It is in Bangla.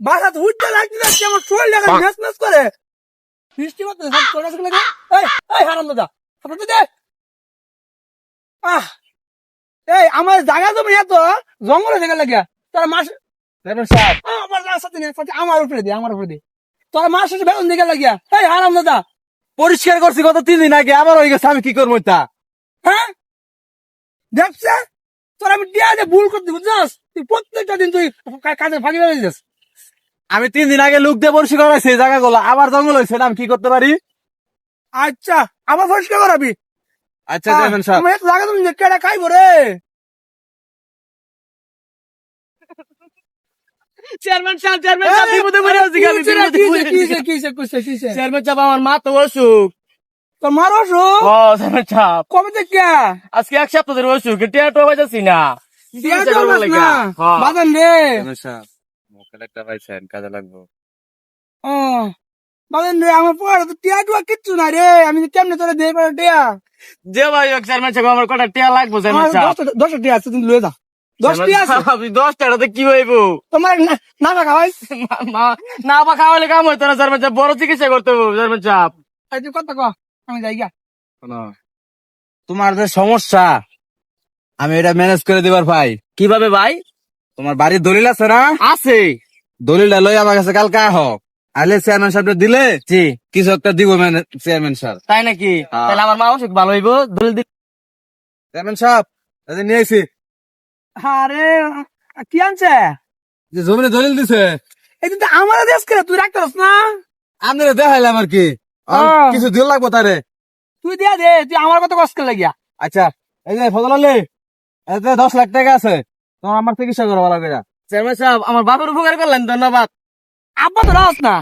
বাসা তো উঠতে লাগতে যাচ্ছে, আমার শরীর দেখা ম্যাচ ম্যাচ করে বৃষ্টি করতে সব তোর কাছে লাগে। এই হারাম দাদা আপনাদের দে। এই আমার জায়গা জমি এত জঙ্গলে জায়গা লাগে তোর মাস আমার সাথে নেই, আমার উপরে দে, আমার উপরে দে। তোর মাস শেষে বেতন দিকে লাগিয়া। এই হারাম দাদা পরিষ্কার করছি গত 3 দিন আগে, আবার হয়ে গেছে, আমি কি করবো তা? হ্যাঁ দেখছে তোর আমি দিয়া যে ভুল করতে বুঝছস, তুই প্রত্যেকটা দিন তুই কাজে ফাঁকি বেড়ে যাস। আমি 3 দিন আগে লোক দিয়ে পরিষ্কার করাইছি এই জায়গাগুলো, আবার জঙ্গল হয়েছে, আমি কি করতে পারি? আচ্ছা আবার পরিষ্কার করাবি? আচ্ছা চেয়ারম্যান সাহেব। আমার এত জায়গা তুমি কেডা খাইবো রে? চেয়ারম্যান সাহেব, চেয়ারম্যান সাহেব, বিপদে পড়ে আছি আমি, বিপদে পড়ে আছি। চেয়ারম্যান সাহেব, আমার মা তো অসুখ। তোর মার অসুখ? ও চেয়ারম্যান সাহেব, কবে থেকে? আজকে 1 সপ্তাহ ধরে অসুখ, টিয়া টোয়া পাইতাছি না। বাজান রে। চেয়ারম্যান সাহেব, মোবাইল একটা পাইছেন, কাজে লাগবে। ও বাজান রে, আমার পড়া তো টিয়া টুয়া কিচ্ছু না রে, আমি কেমনে তোরা দিয়ে পারে টিয়া? যে ভাই হোক চেয়ারম্যান সাহেব, আমার কটা টিয়া লাগবে চেয়ারম্যান সাহেব। 10টা টিয়া আছে, তুমি লয়ে যা। 10 টিয়া আছে আপনি 10 টাকাতে কি হইব? তোমার না খাওয়াই। না বা খাওয়ালে কাম হইতো না চেয়ারম্যান সাহেব, বড় চিকিৎসা করতে হবে চেয়ারম্যান সাহেব। তুই কথা ক, আমি যাই গা। তোমার যে সমস্যা, আমি এটা ম্যানেজ করে দিবার ভাই। কিভাবে ভাই? তোমার বাড়ির দলিল আছে না? আছে। দলিলটা লই আমার কাছে কালকে হোক, আইলে চেয়ারম্যান সাহেব দিলে জি কিছু একটা দিব চেয়ারম্যান সাহেব। তাই নাকি? তাহলে আমার মা অসুখ ভালো হইব, দলিল দিন চেয়ারম্যান সাহেব। নিয়ে আইছি। আরে কি আনছে? যে জমিনে দলিল দিছে, এই কিন্তু আমার দেশ করে তুই রাখতেস না? আপনারা দেখাইলাম আর কি। কিছু দিল লাগবো তারে। তুই দিয়া দে, তুই আমার কত কষ্ট লাগিয়া। আচ্ছা, এই যে ফজল আলী, এতে 10 লাখ টাকা আছে, তোমার আমার চিকিৎসা করবো লাগবে। চেয়ারম্যান সাহেব, আমার বাপের উপকার করলেন, ধন্যবাদ। আব্বা তো রাস না।